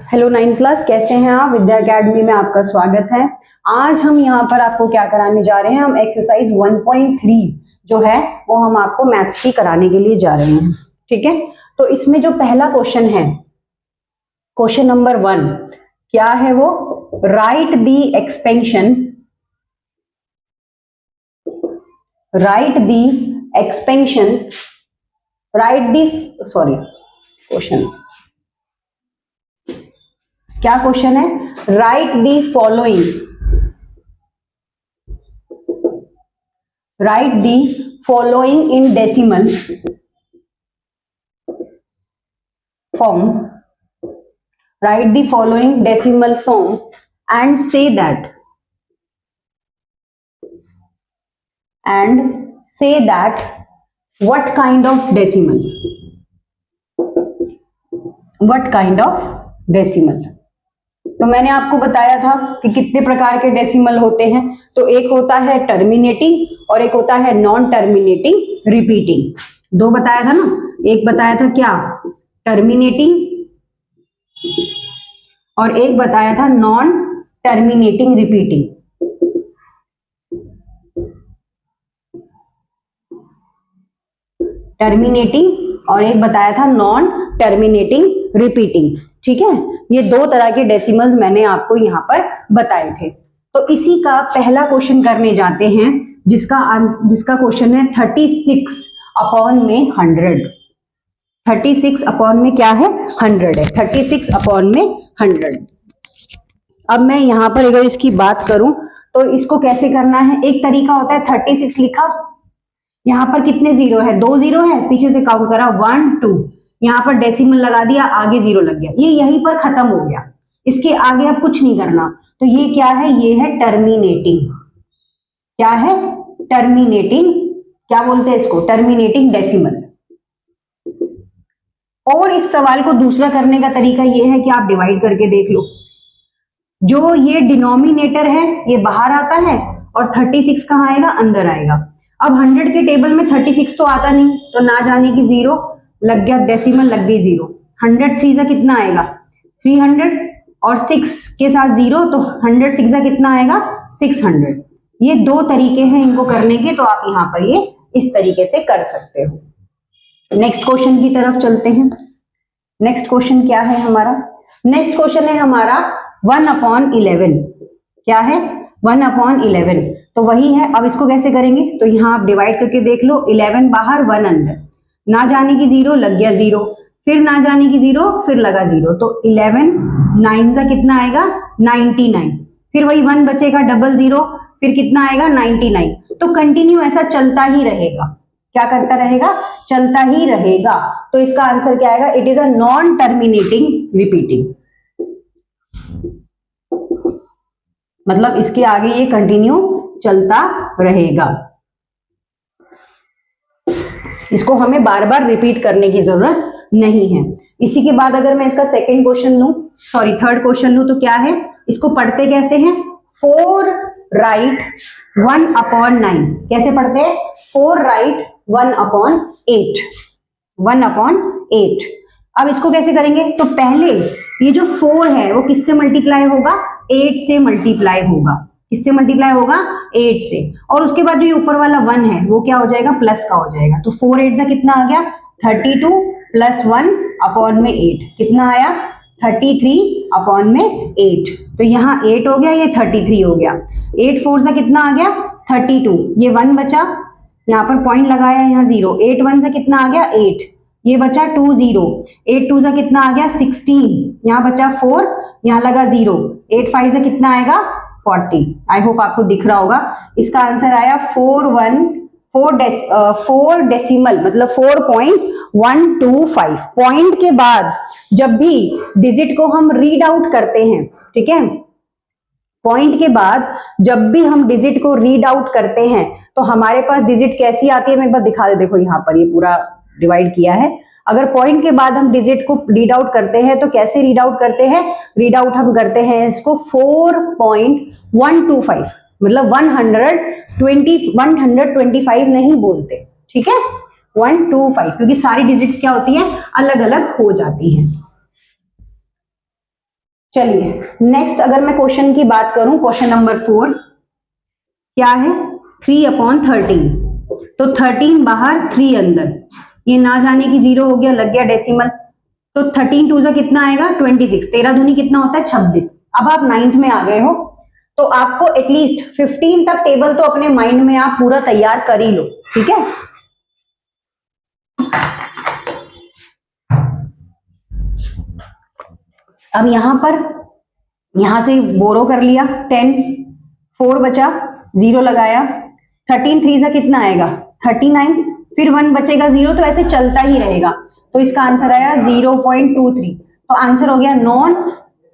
Hello 9th class, कैसे हैं आप? विद्या अकेडमी में आपका स्वागत है। आज हम यहाँ पर आपको क्या कराने जा रहे हैं, हम एक्सरसाइज 1.3 जो है वो हम आपको मैथ्स की कराने के लिए जा रहे हैं। ठीक है, तो इसमें जो पहला क्वेश्चन है, क्वेश्चन नंबर 1 क्या है वो, right the expansion, right the expansion, right the question क्या क्वेश्चन है, right the following, right the following in decimal form, right the following decimal form and say that what kind of decimal, what kind of decimal। तो मैंने आपको बताया था कि कितने प्रकार के डेसिमल होते हैं। तो एक होता है टर्मिनेटिंग और एक होता है नॉन टर्मिनेटिंग रिपीटिंग। दो बताया था ना, एक बताया था क्या, टर्मिनेटिंग, और एक बताया था नॉन टर्मिनेटिंग रिपीटिंग। टर्मिनेटिंग और एक बताया था नॉन टर्मिनेटिंग रिपीटिंग। ठीक है, ये दो तरह के डेसिमल्स मैंने आपको यहाँ पर बताए थे। तो इसी का पहला क्वेश्चन करने जाते हैं, जिसका क्वेश्चन है 36 अपॉन में 100। 36 अपॉन में क्या है, 100 है। 36 अपॉन में 100। अब मैं यहाँ पर अगर इसकी बात करूं तो इसको कैसे करना है, एक तरीका होता है 36 लिखा, यहाँ पर कितने जीरो है, 2 जीरो है, पीछे से काउंट करा 1 2, यहाँ पर डेसिमल लगा दिया, आगे जीरो लग गया, ये यहीं पर खत्म हो गया, इसके आगे अब कुछ नहीं करना। तो ये क्या है, ये है टर्मिनेटिंग। क्या है, टर्मिनेटिंग, क्या बोलते हैं इसको, टर्मिनेटिंग डेसिमल। और इस सवाल को दूसरा करने का तरीका ये है कि आप डिवाइड करके देख लो, जो ये डिनोमिनेटर है ये बाहर आता है और 36 कहाँ आएगा, अंदर आएगा। अब 100 के टेबल में 36 तो आता नहीं, तो ना जाने की जीरो लग गया, डेसिमल लग गई जीरो। 100 3 से कितना आएगा, 300, और 6 के साथ जीरो, तो 100 6 से कितना आएगा, 600। ये दो तरीके हैं इनको करने के, तो आप यहाँ पर ये इस तरीके से कर सकते हो। नेक्स्ट क्वेश्चन की तरफ चलते हैं। नेक्स्ट क्वेश्चन क्या है हमारा, नेक्स्ट क्वेश्चन है हमारा 1/11। क्या है, 1/11। तो वही है, अब इसको कैसे करेंगे, तो यहाँ आप डिवाइड करके देख लो, 11 बाहर 1 अंदर, ना जाने की जीरो लग गया जीरो, फिर ना जाने की जीरो, फिर लगा जीरो, तो 11 9 से कितना आएगा, 99, फिर वही 1 बचेगा, डबल जीरो, फिर कितना आएगा, 99। तो कंटिन्यू ऐसा चलता ही रहेगा। क्या करता रहेगा, चलता ही रहेगा। तो इसका आंसर क्या आएगा, it is a non terminating repeating, मतलब इसके आगे ये कंटिन्यू चलता रहेगा, इसको हमें बार बार रिपीट करने की जरूरत नहीं है। इसी के बाद अगर मैं इसका सेकंड क्वेश्चन लूं, सॉरी थर्ड क्वेश्चन लूं, तो क्या है, इसको पढ़ते कैसे हैं, 4 राइट 1/9। कैसे पढ़ते हैं, 4 राइट 1/8, 1/8। अब इसको कैसे करेंगे, तो पहले ये जो 4 है वो किससे मल्टीप्लाई होगा, 8 से मल्टीप्लाई होगा। किससे मल्टीप्लाई होगा, 8 से, और उसके बाद जो ये ऊपर वाला 1 है वो क्या हो जाएगा, प्लस का हो जाएगा। तो 4 8 से कितना आ गया, 32 प्लस 1/8 कितना आया, 33/8। तो यहाँ 8 हो गया, ये 33 हो गया। 8 4 से कितना आ गया, 32, ये 1 बचा, यहाँ पर पॉइंट लगाया, यहाँ 0, 8 1 से कितना आ गया, 8, ये बचा 2 0, 8 2 से कितना आ गया, 16, यहाँ बचा 4, यहाँ लगा 0, 8 5 से कितना आएगा, 40। आई होप आपको दिख रहा होगा। इसका आंसर आया 4 डेसिमल, मतलब 4.125। पॉइंट के बाद जब भी डिजिट को हम रीड आउट करते हैं, ठीक है, पॉइंट के बाद जब भी हम डिजिट को रीड आउट करते हैं तो हमारे पास डिजिट कैसी आती है, मैं एक बार दिखा दे, देखो यहाँ पर ये पूरा डिवाइड किया है। अगर पॉइंट के बाद हम डिजिट को रीड आउट करते हैं तो कैसे रीड आउट करते हैं, रीड आउट हम करते हैं इसको 4.125, मतलब 125 नहीं बोलते, ठीक है, 125, क्योंकि सारी डिजिट्स क्या होती हैं, अलग अलग हो जाती हैं। चलिए नेक्स्ट अगर मैं क्वेश्चन की बात करूं, क्वेश्चन नंबर 4 क्या है, 3/13, तो 13 बाहर 3 अंदर, ये ना जाने की 0 हो गया, लग गया डेसिमल, तो 13 2 कितना आएगा 26, 13 दूनी कितना होता है 26। अब आप 9th में आ गए हो तो आपको एटलीस्ट 15 तक टेबल तो अपने माइंड में आप पूरा तैयार कर ही लो, ठीक है। अब यहां से बोरो कर लिया 10, 4 बचा, 0 लगाया, 13 3 से कितना आएगा 39, फिर 1 बचेगा 0, तो ऐसे चलता ही रहेगा। तो इसका आंसर आया 0.23। तो आंसर हो गया नॉन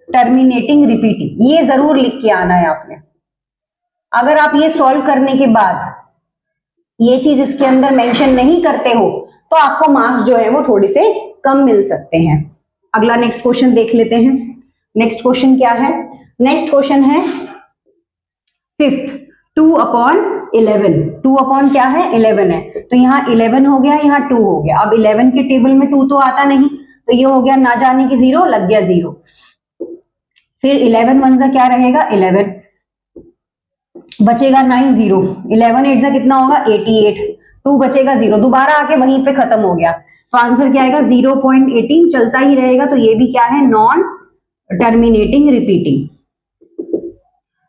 टर्मिनेटिंग रिपीटिंग। ये जरूर लिख के आना है आपने। अगर आप ये सॉल्व करने के बाद ये चीज इसके अंदर मेंशन नहीं करते हो तो आपको मार्क्स जो है वो थोड़े से कम मिल सकते हैं। अगला नेक्स्ट क्वेश्चन देख लेते हैं। नेक्स्ट क्वेश्चन क्या है, नेक्स्ट क्वेश्चन है 5th 2/11। 2 क्या है 11 है, तो यहाँ 11 हो गया, यहाँ 2 हो गया। अब 11 के टेबल में 2 तो आता नहीं, तो ये हो गया ना जाने की 0, लग गया 0। फिर 11 1 क्या रहेगा 11, बचेगा 9 0, 11 8 कितना होगा 88, 2 बचेगा 0, दोबारा आके वहीं पे खत्म हो गया। तो आंसर क्या आएगा 0.18, चलता ही रहेगा। तो ये भी क्या है non terminating repeating,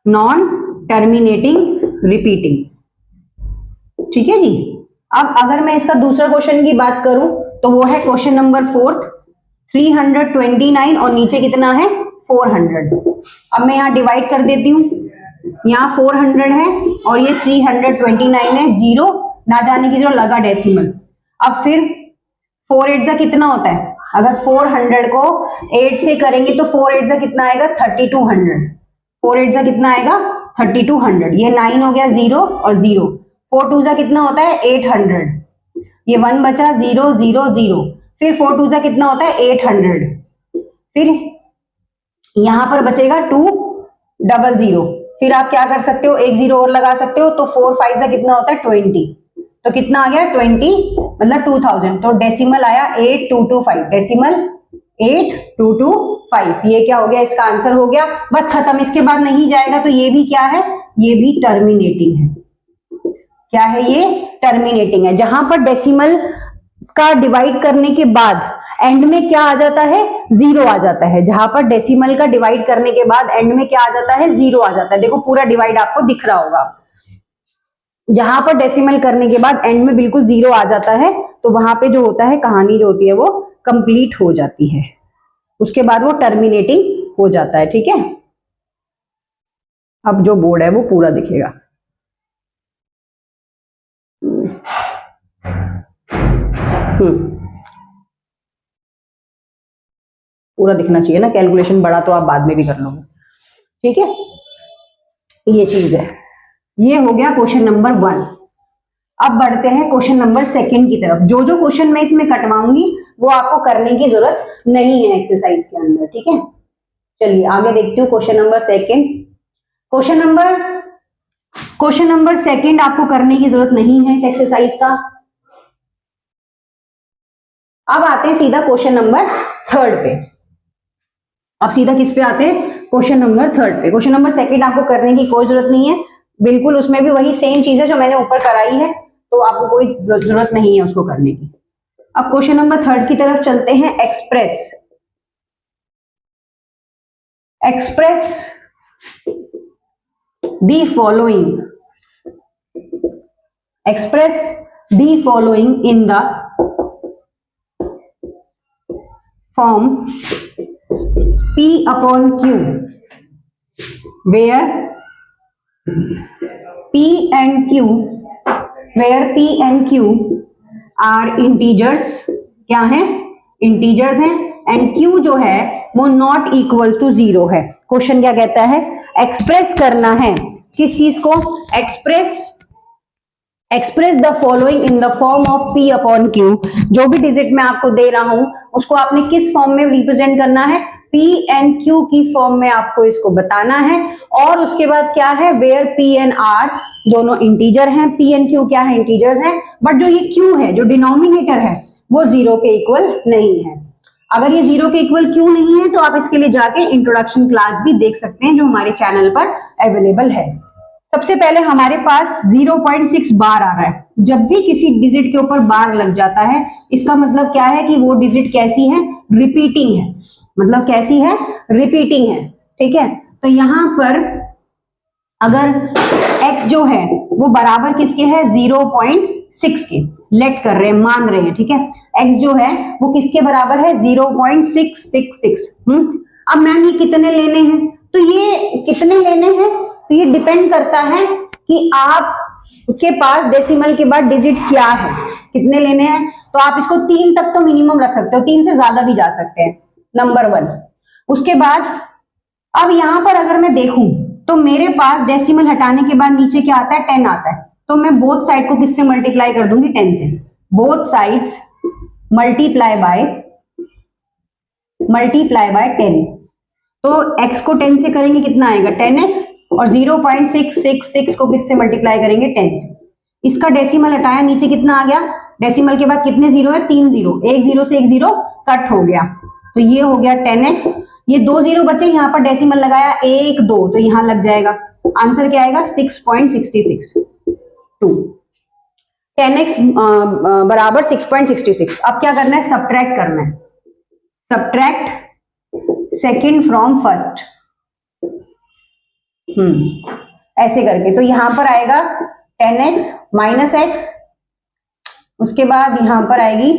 non terminating repeating, ठीक है जी। अब अगर मैं इसका दूसरा क्वेश्चन की बात करूं तो वो है क्वेश्चन नंबर 4 329 और नीचे कितना है 400। अब मैं यहां डिवाइड कर देती हूं, यहाँ 400 है और ये 329 है, 0 ना जाने की 0, लगा डेसिमल। अब फिर 4 8 कितना होता है, अगर 400 को 8 से करेंगे तो 4 8 कितना आएगा 3200, 4 8 कितना आएगा 3200, ये 9 हो गया 0 और 0, 4 2 कितना होता है 800, ये 1 बचा 0 0 0, फिर 4 2 कितना होता है 800, फिर यहां पर बचेगा 2 00, फिर आप क्या कर सकते हो, एक 0 और लगा सकते हो, तो 4 5 कितना होता है 20, तो कितना आ गया 20 मतलब 2000, तो डेसिमल आया 8225, डेसिमल 8225। ये क्या हो गया, इसका आंसर हो गया, बस खत्म, इसके बाद नहीं जाएगा। तो ये भी क्या है, ये भी टर्मिनेटिंग है। क्या है ये, टर्मिनेटिंग है। जहां पर डेसिमल का डिवाइड करने के बाद एंड में क्या आ जाता है 0 आ जाता है, जहां पर डेसिमल का डिवाइड करने के बाद एंड में क्या आ जाता है 0 आ जाता है। देखो पूरा डिवाइड आपको दिख रहा होगा, जहां पर डेसिमल करने के बाद एंड में बिल्कुल 0 आ जाता है, तो वहां पे जो होता है कहानी जो होती है वो कंप्लीट हो जाती है, उसके बाद वो टर्मिनेटिंग हो जाता है, ठीक है। अब जो बोर्ड है वो पूरा दिखेगा। पूरा दिखना चाहिए ना, कैलकुलेशन बड़ा तो आप बाद में भी कर लोगे, ठीक है। ये चीज है, ये हो गया क्वेश्चन नंबर 1। अब बढ़ते हैं क्वेश्चन नंबर 2 की तरफ। जो जो क्वेश्चन मैं इसमें कटवाऊंगी वो आपको करने की जरूरत नहीं है एक्सरसाइज के अंदर, ठीक है। चलिए आगे देखती हूँ क्वेश्चन नंबर 2। क्वेश्चन नंबर 2 आपको करने की जरूरत नहीं है इस एक्सरसाइज का। अब आते हैं सीधा क्वेश्चन नंबर 3 पे। अब सीधा किस पे आते हैं, क्वेश्चन नंबर 3 पे। क्वेश्चन नंबर 2 आपको करने की कोई जरूरत नहीं है, बिल्कुल उसमें भी वही सेम चीज है जो मैंने ऊपर कराई है, तो आपको कोई जरूरत नहीं है उसको करने की। अब क्वेश्चन नंबर 3 की तरफ चलते हैं। Express the following, express the following in the form P/Q where P and Q are integers, क्या है इंटीजर्स हैं, एंड Q जो है वो नॉट इक्वल्स टू 0 है। क्वेश्चन क्या कहता है, एक्सप्रेस करना है किस चीज को, express the following in the form of P/Q। जो भी डिजिट मैं आपको दे रहा हूं उसको आपने किस फॉर्म में रिप्रेजेंट करना है, P and Q की फॉर्म में आपको इसको बताना है। और उसके बाद क्या है, वेयर P and R दोनों इंटीजर हैं, P and Q क्या है इंटीजर्स हैं, बट जो ये Q है जो डिनोमिनेटर है वो 0 के इक्वल नहीं है। अगर ये 0 के इक्वल क्यों नहीं है तो आप इसके लिए जाके इंट्रोडक्शन क्लास भी देख सकते हैं जो हमारे चैनल पर अवेलेबल है। सबसे पहले हमारे पास 0.6 बार आ रहा है। जब भी किसी डिजिट के ऊपर बार लग जाता है इसका मतलब क्या है कि वो डिजिट कैसी है, रिपीटिंग है। मतलब कैसी है, रिपीटिंग है। ठीक है, तो यहां पर अगर x जो है वो बराबर किसके है, 0.6 के, लेट कर रहे हैं, मान रहे हैं। ठीक है, x जो है वो किसके बराबर है, 0.666। अब मैम ये कितने लेने हैं, तो ये कितने लेने हैं तो ये डिपेंड करता है कि आप के पास डेसिमल के बाद डिजिट क्या है, कितने लेने हैं। तो आप इसको 3 तक तो मिनिमम रख सकते हो, 3 से ज्यादा भी जा सकते हैं, नंबर 1। उसके बाद अब यहां पर अगर मैं देखूं तो मेरे पास डेसिमल हटाने के बाद नीचे क्या आता है, 10 आता है। तो मैं बोथ साइड को किससे मल्टीप्लाई कर दूंगी, 10 से। Both sides multiply by 10। तो x को 10 से करेंगे कितना आएगा, 10x, और 0.666 को किससे मल्टीप्लाई करेंगे, 10 से। इसका डेसिमल हटाया, नीचे कितना आ गया, डेसिमल के बाद कितने जीरो है, 3 जीरो, एक जीरो से एक जीरो कट हो गया, तो ये हो गया 10x। ये 2 जीरो बचे, यहां पर डेसिमल लगाया 1 2, तो यहां लग जाएगा। आंसर क्या आएगा, 6.66। 10x बराबर 6.66। अब क्या करना है, सब्ट्रैक्ट करना है। सब्ट्रैक्ट सेकेंड फ्रॉम फर्स्ट, ऐसे करके। तो यहां पर आएगा 10x माइनस x, उसके बाद यहां पर आएगी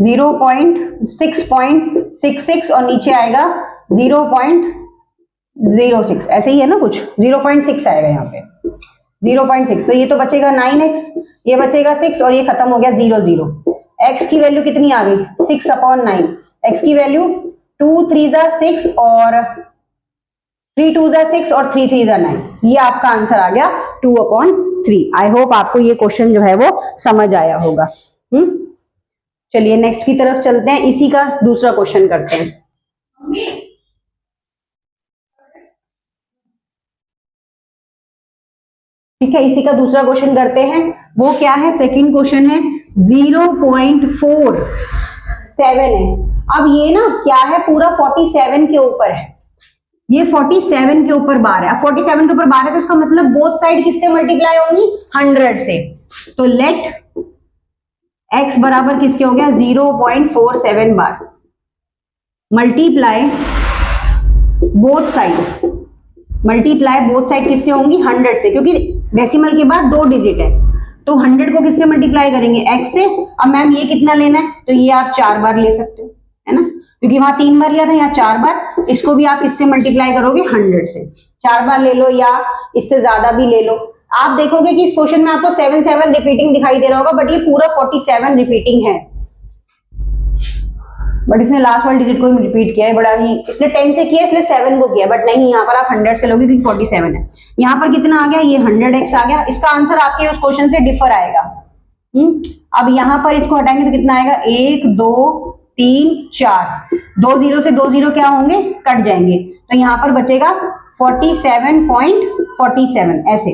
6.66 और नीचे आएगा 0.06, ऐसे ही है ना कुछ, 0.6 आएगा यहाँ पे, 0.6। तो ये तो बचेगा 9x, ये बचेगा 6 और ये खत्म हो गया 0 0। x की वैल्यू कितनी आ गई, 6/9। x की वैल्यू 2 3 जा 6 और 3 2 जा 6 और 3 3 जा 9। ये आपका आंसर आ गया 2/3। आई होप आपको ये क्वेश्चन जो है वो समझ आया होगा। चलिए नेक्स्ट की तरफ चलते हैं, इसी का दूसरा क्वेश्चन करते हैं। ठीक है, इसी का दूसरा क्वेश्चन करते हैं। वो क्या है, सेकंड क्वेश्चन है, 0.47 है। अब ये ना क्या है, पूरा 47 के ऊपर है, ये 47 के ऊपर बार है। अब 47 के ऊपर बार है तो उसका मतलब बोथ साइड किससे मल्टीप्लाई होंगी, 100 से। तो लेट x बराबर किसके हो गया, 0.47 बार मल्टीप्लाई बोथ साइड, किससे होंगी, 100 से, क्योंकि डेसिमल के बाद 2 डिजिट है तो 100 को किससे मल्टीप्लाई करेंगे, x से। अब मैम ये कितना लेना है, तो ये आप 4 बार ले सकते हो, है ना, क्योंकि वहां 3 बार लिया था, यहाँ 4 बार। इसको भी आप इससे मल्टीप्लाई करोगे 100 से, 4 बार ले लो या इससे ज्यादा भी ले लो। आप देखोगे कि इस क्वेश्चन में आपको 7 7 रिपीटिंग दिखाई दे रहा होगा, बट ये पूरा 47 रिपीटिंग है, बट इसने लास्ट वाले डिजिट को भी रिपीट किया है, बड़ा ही, इसने 10 से किया इसलिए 7 को किया, बट नहीं, यहाँ पर आप 100 से लोगे क्योंकि 47 है। यहाँ पर कितना आ गया, ये 100x आ गया। इसका आंसर आपके उस क्वेश्चन से डिफर आएगा। अब यहाँ पर इसको हटाएंगे तो कितना आएगा, 1 2 3 4, 2 जीरो से 2 जीरो क्या होंगे, कट जाएंगे, तो यहाँ पर बचेगा 47.47, ऐसे।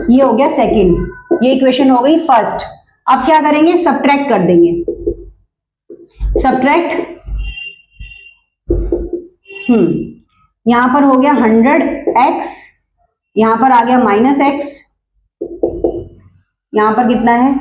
ये हो गया सेकंड, ये इक्वेशन हो गई फर्स्ट। अब क्या करेंगे, सब्ट्रैक्ट कर देंगे। सब्ट्रैक्ट, यहां पर हो गया 100x, यहां पर आ गया -x, यहां पर कितना है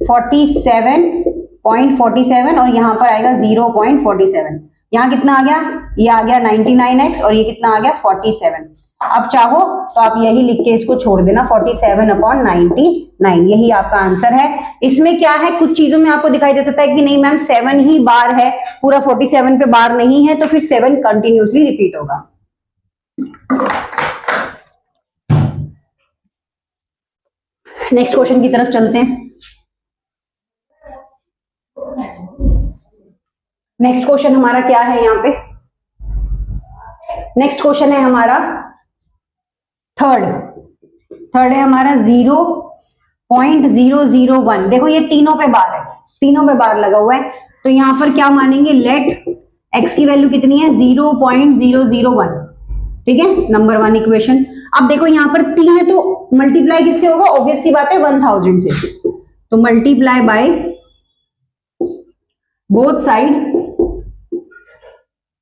47.47 और यहां पर आएगा 0.47। यहां कितना आ गया, ये आ गया 99x और ये कितना आ गया 47। अब चाहो तो आप यही लिख के इसको छोड़ देना, 47/99, यही आपका आंसर है। इसमें क्या है, कुछ चीजों में आपको दिखाई दे सकता है कि नहीं मैम 7 ही बार है, पूरा 47 पे बार नहीं है, तो फिर 7 कंटिन्यूसली रिपीट होगा। नेक्स्ट क्वेश्चन की तरफ चलते हैं। नेक्स्ट क्वेश्चन हमारा क्या है, यहाँ पे नेक्स्ट क्वेश्चन है हमारा थर्ड है हमारा 0.001। देखो ये तीनों पे बार है, तीनों पे बार लगा हुआ है, तो यहां पर क्या मानेंगे, लेट x की वैल्यू कितनी है, 0.001। ठीक है, नंबर 1 इक्वेशन। अब देखो यहाँ पर 3 है तो मल्टीप्लाई किससे होगा, ऑब्वियस सी बात है 1000 से, तो मल्टीप्लाई बाय बोथ साइड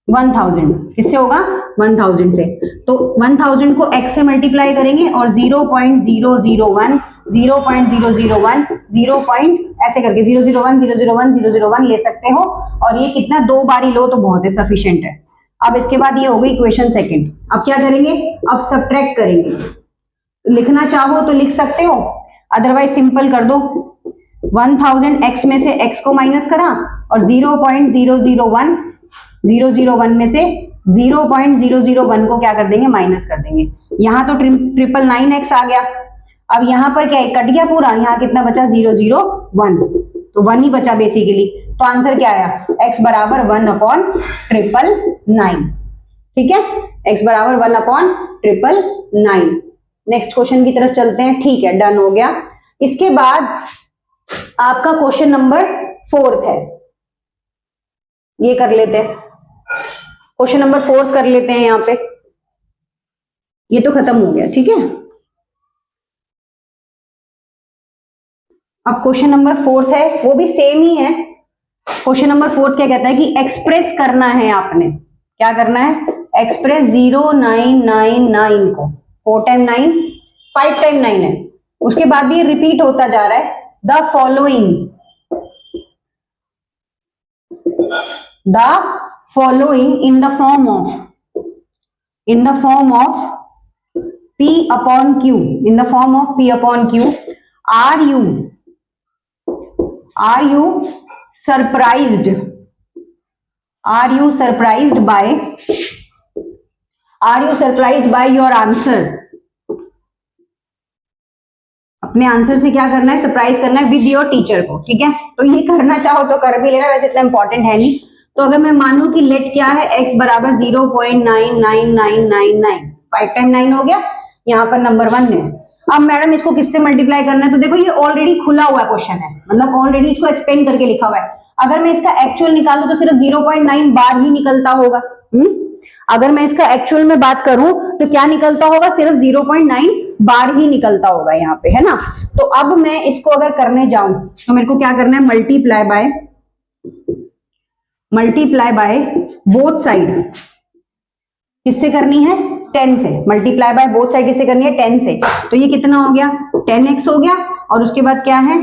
1000 किससे होगा 1000 से। तो 1000 को x से मल्टीप्लाई करेंगे और 0.001 0.001 0 ऐसे करके 001 001 001 ले सकते हो, और ये कितना 2 बार ही लो तो बहुत है, सफिशिएंट है। अब इसके बाद ये हो गई इक्वेशन सेकंड। अब क्या करेंगे, अब सब्ट्रैक्ट करेंगे। लिखना चाहो तो लिख सकते हो, अदरवाइज सिंपल कर दो। 1000 x में से x को माइनस करा और 0.001 001 में से 0.001 को क्या कर देंगे, माइनस कर देंगे। यहां तो 999x आ गया। अब यहां पर क्या कट गया पूरा, यहां कितना बचा 001, तो 1 ही बचा बेसिकली। तो आंसर क्या आया, x बराबर 1/999। ठीक है, x बराबर 1/999। नेक्स्ट क्वेश्चन की तरफ चलते हैं। ठीक है, डन हो गया। इसके बाद आपका क्वेश्चन नंबर 4 है, ये कर लेते हैं। क्वेश्चन नंबर 4 कर लेते हैं यहां पे, ये तो खत्म हो गया। ठीक है, अब क्वेश्चन नंबर 4 है, वो भी सेम ही है। क्वेश्चन नंबर 4 क्या कहता है कि एक्सप्रेस करना है आपने, क्या करना है, एक्सप्रेस 0999 को 4 टाइम 9 5 टाइम 9 है, उसके बाद भी रिपीट होता जा रहा है। The following in the form of P upon Q, in the form of P upon Q, are you surprised by your answer? अपने आंसर से क्या करना है, सरप्राइज करना है विद योर टीचर को। ठीक है, तो ये करना चाहो तो कर भी लेना, वैसे इतना इंपॉर्टेंट है नहीं। तो अगर मैं मानूं कि लेट क्या है, x बराबर 0.99999, 5 टाइम 9 हो गया, यहाँ पर नंबर 1 है। अब मैडम इसको किससे मल्टीप्लाई करना है, तो देखो ये ऑलरेडी खुला हुआ क्वेश्चन है, मतलब ऑलरेडी इसको एक्सप्लेन करके लिखा हुआ है। अगर मैं इसका एक्चुअल निकालूं तो सिर्फ 0.9 बार ही निकलता होगा। अगर मैं इसका एक्चुअल में बात करूं तो क्या निकलता होगा, सिर्फ 0.9 बार ही निकलता होगा यहाँ पे, है ना। तो अब मैं इसको अगर करने जाऊं तो मेरे को क्या करना है, मल्टीप्लाई बाय बोथ साइड। किससे करनी है, 10 से। मल्टीप्लाई बाय बोथ साइड किससे करनी है, 10 से। तो ये कितना हो गया, 10x हो गया, और उसके बाद क्या है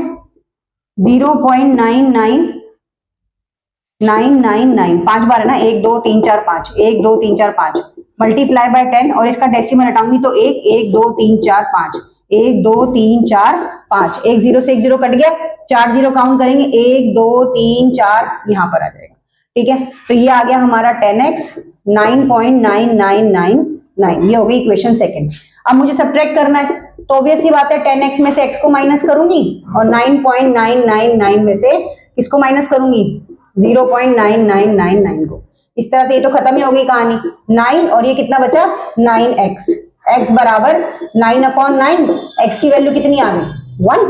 0.99999, 5 बार है ना, 1 2 3 4 5, 1 2 3 4 5, मल्टीप्लाई बाय 10, और इसका डेसिमल हटाऊंगी तो 1 2 3 4 5, 1 2 3 4 5, 1 0 से 1 0 कट गया, 4 0 काउंट करेंगे, 1 2 3 4 यहां पर आ जाएगा। ठीक है, तो ये आ गया हमारा 10x 9.9999, ये हो गई इक्वेशन सेकंड। अब मुझे सब्ट्रैक्ट करना है, तो ऑब्वियस सी बात है 10x में से x को माइनस करूंगी और 9.999 में से किसको माइनस करूंगी, 0.9999 को। इस तरह से ये तो खत्म ही हो गई कहानी। 9 और ये कितना बचा 9x, x बराबर 9/9, x की वैल्यू कितनी आ गई 1,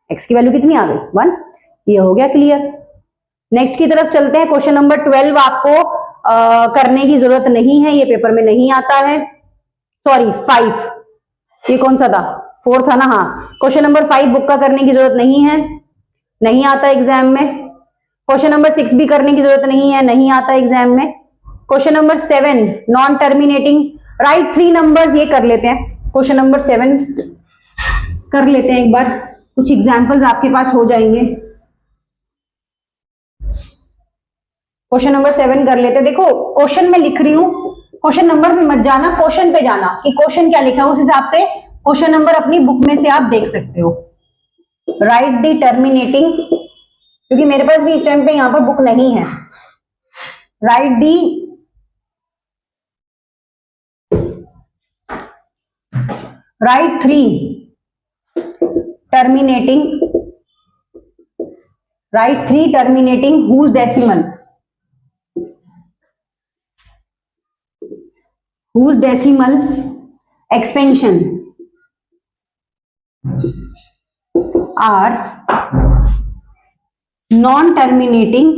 x की वैल्यू कितनी आ गई 1। ये हो गया क्लियर। नेक्स्ट की तरफ चलते हैं। क्वेश्चन नंबर 12 आपको करने की जरूरत नहीं है, ये पेपर में नहीं आता है। सॉरी 5, ये कौन सा था, 4 था ना, हाँ। क्वेश्चन नंबर 5 बुक का करने की जरूरत नहीं है, नहीं आता एग्जाम में। क्वेश्चन नंबर 6 भी करने की जरूरत नहीं है, नहीं आता एग्जाम में। Question number 7 non terminating right 3 numbers, ये कर लेते हैं। क्वेश्चन नंबर 7 कर लेते हैं एक बार, कुछ एग्जाम्पल्स आपके पास हो जाएंगे। क्वेश्चन नंबर 7 कर लेते हैं। देखो क्वेश्चन में लिख रही हूं, क्वेश्चन नंबर पे मत जाना, क्वेश्चन पे जाना कि क्वेश्चन क्या लिखा है, उस हिसाब से क्वेश्चन नंबर अपनी बुक में से आप देख सकते हो। राइट द टर्मिनेटिंग, क्योंकि मेरे पास भी इस टाइम पे यहां पर बुक नहीं है। Right three terminating whose decimal expansion are non-terminating,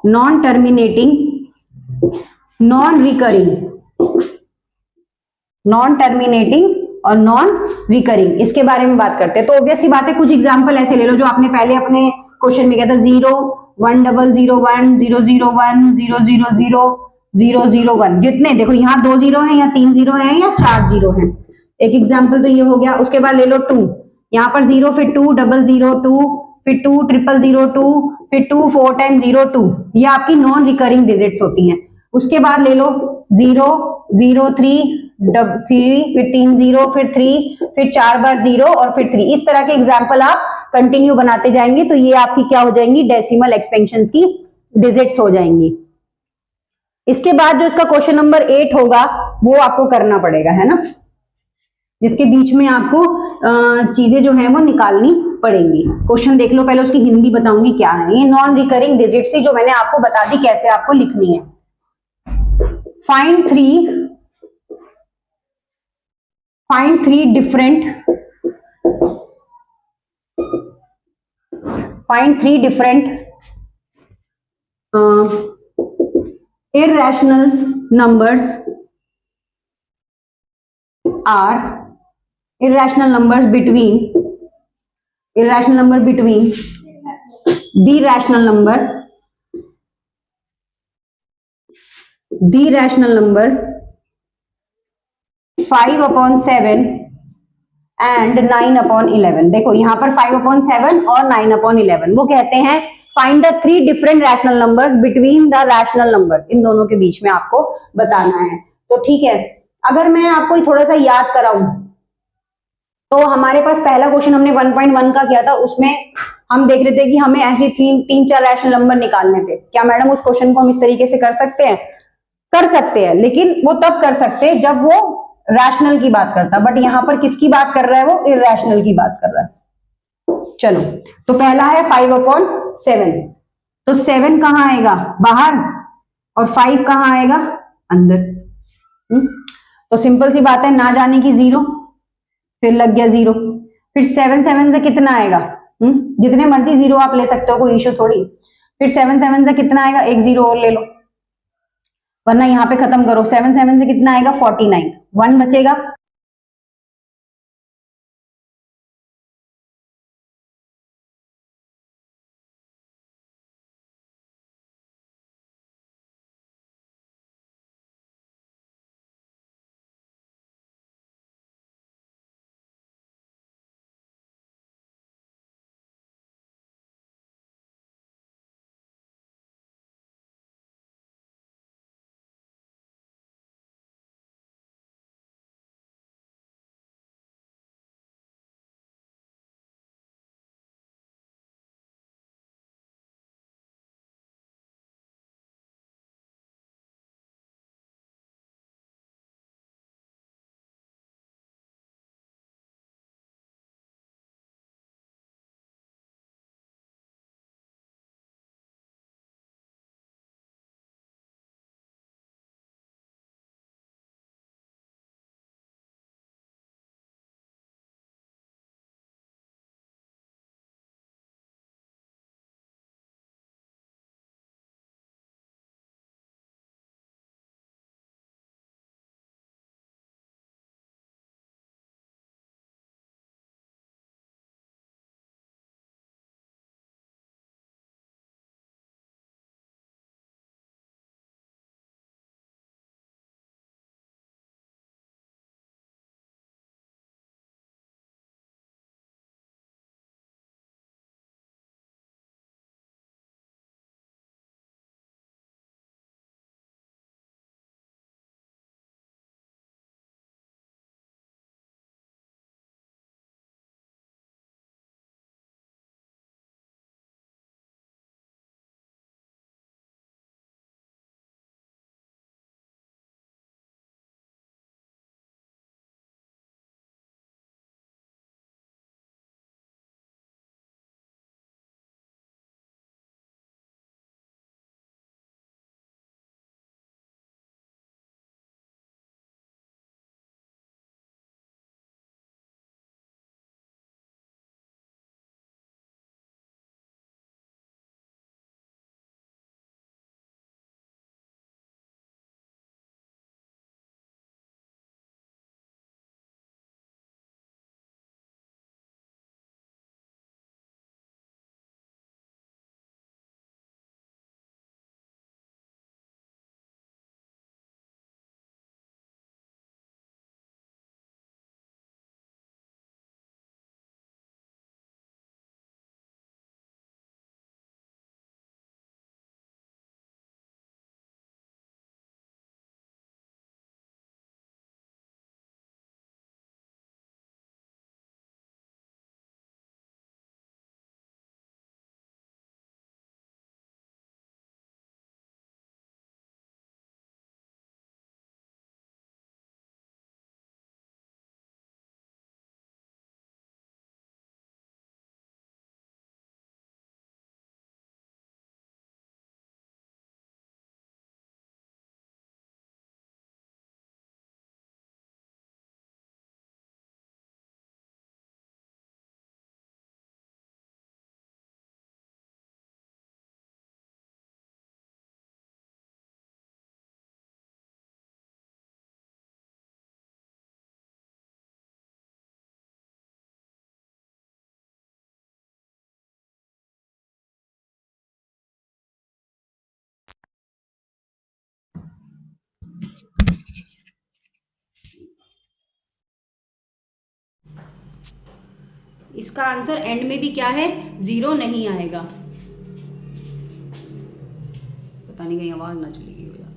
non-terminating और नॉन रिकरिंग, इसके बारे में बात करते हैं। तो ऑब्वियस सी बात है, कुछ एग्जांपल ऐसे ले लो जो आपने पहले अपने क्वेश्चन में क्या था, 0 1 0 0 1 0 0 1 0 0 0 0 0 1, जितने देखो यहाँ 2 जीरो है या 3 जीरो है या 4 जीरो है। एक एग्जाम्पल तो ये हो गया। उसके बाद ले लो 2, यहाँ पर 0, फिर 2 डबल 0 2, फिर 2 ट्रिपल 0 2, फिर 2 4 टाइम 0 2, ये आपकी नॉन रिकरिंग डिजिट्स होती हैं। उसके बाद ले लो 0 0 3 3, फिर 3 0, फिर 3, फिर 4 बार 0 और फिर 3। इस तरह के एग्जाम्पल आप कंटिन्यू बनाते जाएंगे तो ये आपकी क्या हो जाएंगी, डेसिमल एक्सपेंशन की डिजिट्स हो जाएंगी। इसके बाद जो इसका क्वेश्चन नंबर 8 होगा वो आपको करना पड़ेगा, है ना, जिसके बीच में आपको चीजें जो है वो निकालनी पड़ेंगी। क्वेश्चन देख लो, पहले उसकी हिंदी बताऊंगी क्या है। ये नॉन रिकरिंग डिजिट्स थी जो मैंने आपको बता दी कैसे आपको लिखनी है। Find three different irrational numbers between the rational number 5/7 and 9/11। देखो यहाँ पर 5/7 और 9/11, वो कहते हैं find the 3 different rational numbers between the rational number, इन दोनों के बीच में आपको बताना है। तो ठीक है, अगर मैं आपको थोड़ा सा याद कराऊं तो हमारे पास पहला क्वेश्चन हमने 1.1 का किया था, उसमें हम देख रहे थे कि हमें ऐसे 3-4 रैशनल नंबर निकालने थे। क्या मैडम उस क्वेश्चन को हम इस तरीके से कर सकते हैं? कर सकते हैं, लेकिन वो तब कर सकते हैं जब वो रैशनल की बात करता, बट यहां पर किसकी बात कर रहा है, वो इरैशनल की बात कर रहा है। चलो, तो पहला है 5/7, तो 7 कहां आएगा, बाहर, और 5 कहां आएगा, अंदर। तो सिंपल सी बात है, ना जाने की 0, फिर लग गया 0, फिर 7 से कितना आएगा, जितने मर्जी 0 आप ले सकते हो, कोई इशू थोड़ी। फिर 7 से कितना आएगा, एक 0 और ले लो, वरना यहां पे खत्म करो। 7 से कितना आएगा, 49, 1 बचेगा। इसका आंसर एंड में भी क्या है, 0 नहीं आएगा। पता नहीं कहीं आवाज ना चली गई हो यार,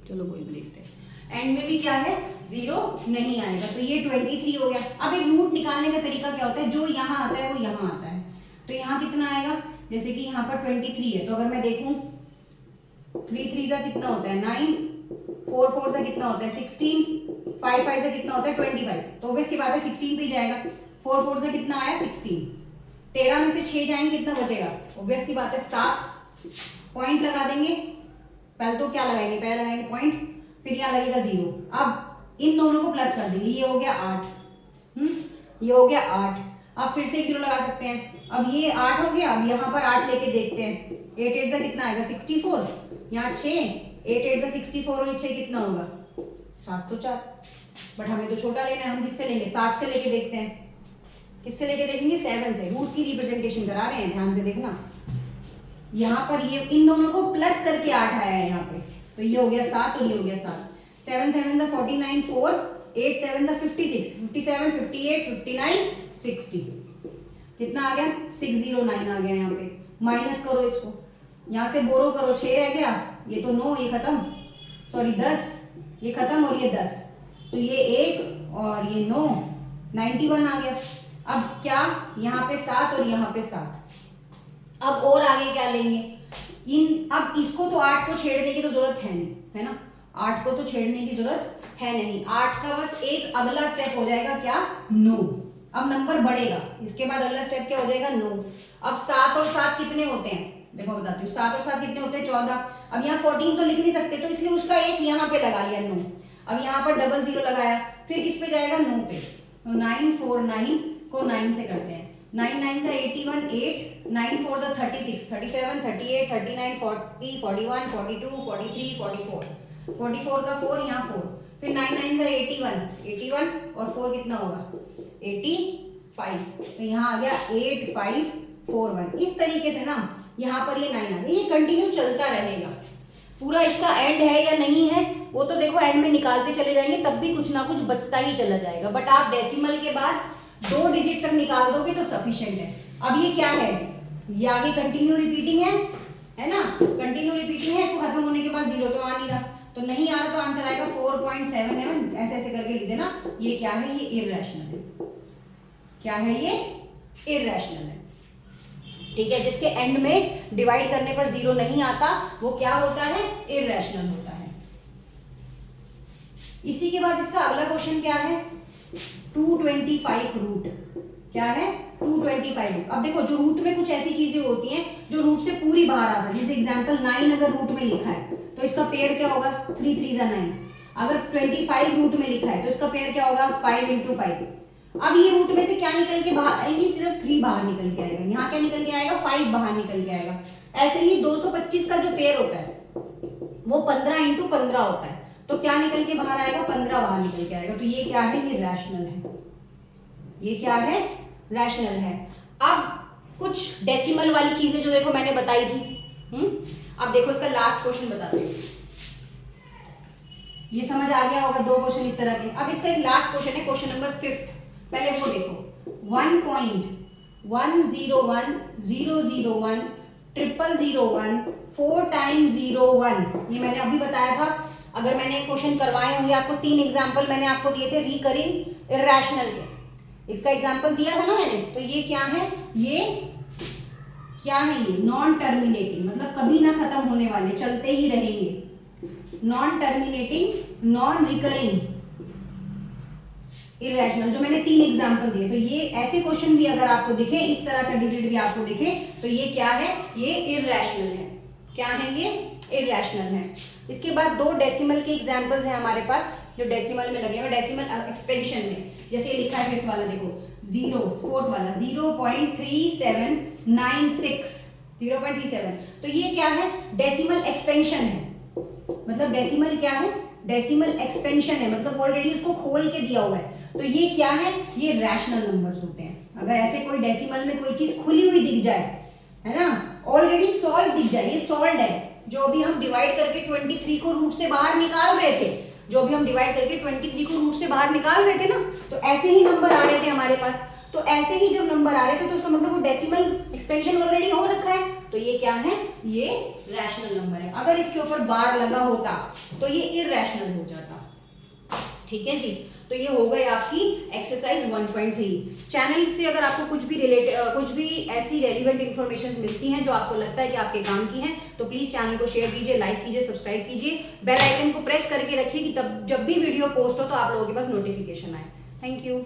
चलो कोई देखते हैं। एंड में भी क्या है, 0 नहीं आएगा। तो ये 23 हो गया। अब एक रूट निकालने का तरीका क्या होता है, जो यहाँ आता है वो यहाँ आता है। तो यहाँ कितना आएगा, जैसे कि यहाँ पर 23 है, तो अगर मैं देखूं 3 3 सा कितना होता है 9, 4 4 सा कितना होता है 16, 5 5 से कितना होता है 25, तो ऑब्वियसली बात है 16 पे जाएगा। 4 4 से कितना आया 16, 13 में से 6 जाएंगे कितना बचेगा, ऑब्वियसली बात है 7। पॉइंट लगा देंगे, पहले तो क्या लगाएंगे, पहले लगाएंगे पॉइंट, फिर यहाँ लगेगा 0। अब इन दोनों को प्लस कर देंगे, ये हो गया 8, ये हो गया 8। अब फिर से 0 लगा सकते हैं। अब ये 8 हो गया, अब यहाँ पर 8 लेके देखते हैं, 8 8 से कितना आएगा 64, यहाँ 6, 8 8 से 64 और 6 कितना होगा 7 तो 4। बट हमें तो छोटा लेना है, हम किससे लेंगे, 7 से लेके देखते हैं। किससे लेके देखेंगे, 7 से। रूट की रिप्रेजेंटेशन करा रहे हैं, ध्यान से देखना। यहाँ पर ये इन दोनों को प्लस करके 8 आया है यहाँ पे, तो ये हो गया 7 और ये हो गया 7। 7 7 सा 49, 4, 8 7 सा 56, 57, 58, 59, 60। कितना आ गया 609 आ गया। यहाँ पे माइनस करो इसको, यहाँ से बोरो करो, 6 रह गया, ये तो 9, ये खत्म, सॉरी 10, ये खत्म और ये 10, तो ये 1 और ये 9, 91 आ गया। अब क्या, यहाँ पे 7 और यहाँ पे 7। अब और आगे क्या लेंगे, अब इसको तो 8 को छेड़ने की तो जरूरत है नहीं, है ना, 8 को तो छेड़ने की जरूरत है नहीं। 8 का बस एक अगला स्टेप हो जाएगा क्या, 9। अब नंबर बढ़ेगा, इसके बाद अगला स्टेप क्या हो जाएगा 9। अब 7 और 7 कितने होते हैं, देखो बताती हूँ, 7 और 7 कितने होते हैं 14। अब यहाँ 14 तो लिख नहीं सकते, तो इसलिए उसका एक यहाँ पे लगा लिया 9। अब यहाँ पर डबल 0 लगाया, फिर किस पे जाएगा 9 पे, तो 9 4 9 को 9 से करते हैं, 9 9 से 81, 8 9 4 से 36, 37, 38, 39, 40, 41, 42, 43, 44, 44 का 4 यहाँ 4, फिर 9 9 से 81, 81 और 4 कितना होगा 85, तो यहाँ आ गया 8 5 4 1। इस तरीके से ना यहाँ पर ये 9 आ गया। ये कंटिन्यू चलता रहेगा। पूरा इसका एंड है या नहीं है वो तो देखो एंड में निकालते चले जाएंगे, तब भी कुछ ना कुछ बचता ही चला जाएगा। बट आप डेसिमल के बाद 2 डिजिट तक निकाल दोगे तो सफिशिएंट है। अब ये क्या है, ये आगे कंटिन्यू रिपीटिंग है ना, कंटिन्यू रिपीटिंग है, इसको खत्म होने के बाद 0 तो आ नहीं रहा, तो नहीं आ रहा तो आंसर आएगा 4.77। ऐसे ऐसे करके लिख देना। ये क्या है, ये इर्रेशनल है। क्या है ये, इर्रेशनल है। ठीक है, जिसके एंड में डिवाइड करने पर 0 नहीं आता वो क्या होता है, इर्रेशनल होता है। इसी के बाद इसका अगला क्वेश्चन क्या है, 225 रूट। क्या है, 225 रूट। अब देखो जो रूट में कुछ ऐसी चीजें होती हैं जो रूट से पूरी बाहर आ सकती है। जैसे एग्जांपल 9 अगर रूट में लिखा है तो इसका पेयर क्या होगा, 3 3 जा 9। अगर 25 रूट में लिखा है तो इसका पेयर क्या होगा, 5 × 5। अब ये रूट में से क्या निकल के बाहर आएगी, सिर्फ 3 बाहर निकल के आएगा। यहाँ क्या निकल के आएगा, 5 बाहर निकल के आएगा। ऐसे ही 225 का जो पेयर होता है वो 15 × 15 होता है, तो क्या निकल के बाहर आएगा, 15 बाहर निकल के आएगा। तो ये क्या है, ये रैशनल है। ये क्या है, रैशनल है। अब कुछ डेसिमल वाली चीजें जो देखो मैंने बताई थी। अब देखो इसका लास्ट क्वेश्चन बताते हैं। ये समझ आ गया होगा, 2 क्वेश्चन इस तरह के। अब इसका एक लास्ट क्वेश्चन है, क्वेश्चन नंबर 5। पहले वो देखो, 1.1001001001 4 टाइम्स 01। ये मैंने अभी बताया था। अगर मैंने क्वेश्चन करवाए होंगे आपको, 3 एग्जाम्पल मैंने आपको दिए थे रिकरिंग इर्रेशनल के। इसका एग्जाम्पल दिया था ना मैंने, तो ये क्या है, ये क्या है, ये नॉन टर्मिनेटिंग, मतलब कभी ना खत्म होने वाले, चलते ही रहेंगे। Non terminating, non recurring irrational, जो मैंने 3 एग्जाम्पल दिए। तो ये ऐसे क्वेश्चन भी अगर आपको दिखे, इस तरह का डिजिट भी आपको दिखे, तो ये क्या है, ये इर्रेशनल है। क्या है, ये इर्रेशनल है। इसके बाद 2 डेसिमल के एग्जाम्पल्स हैं हमारे पास जो डेसिमल में लगे हुए, डेसिमल एक्सपेंशन में। जैसे ये लिखा है 5th वाला, देखो 4th वाला 0.3796, 0.37। तो ये क्या है, डेसिमल एक्सपेंशन है। मतलब डेसिमल क्या है, डेसिमल एक्सपेंशन है, मतलब ऑलरेडी उसको खोल के दिया हुआ है। तो ये क्या है, ये रैशनल नंबर्स होते हैं। अगर ऐसे कोई डेसिमल में कोई चीज खुली हुई दिख जाए, है ना, ऑलरेडी सॉल्व दिख जाए, ये सॉल्व है। जो अभी हम डिवाइड करके 23 को रूट से बाहर निकाल रहे थे, जो अभी हम डिवाइड करके 23 को रूट से बाहर निकाल रहे थे ना, तो ऐसे ही नंबर आ रहे थे हमारे पास। तो तो ऐसे ही जब नंबर आ रहे थे तो उसका मतलब वो डेसिमल एक्सपेंशन ऑलरेडी हो रखा है, तो ये क्या है, ये रैशनल नंबर है। अगर इसके ऊपर बार लगा होता तो ये इरैशनल हो जाता। ठीक है जी, तो ये हो गई आपकी एक्सरसाइज 1.3। चैनल से अगर आपको कुछ भी ऐसी रेलिवेंट इंफॉर्मेशन मिलती हैं जो आपको लगता है कि आपके काम की हैं, तो प्लीज चैनल को शेयर कीजिए, लाइक कीजिए, सब्सक्राइब कीजिए, बेल आइकन को प्रेस करके रखिए कि तब जब भी वीडियो पोस्ट हो तो आप लोगों के पास नोटिफिकेशन आए। Thank you.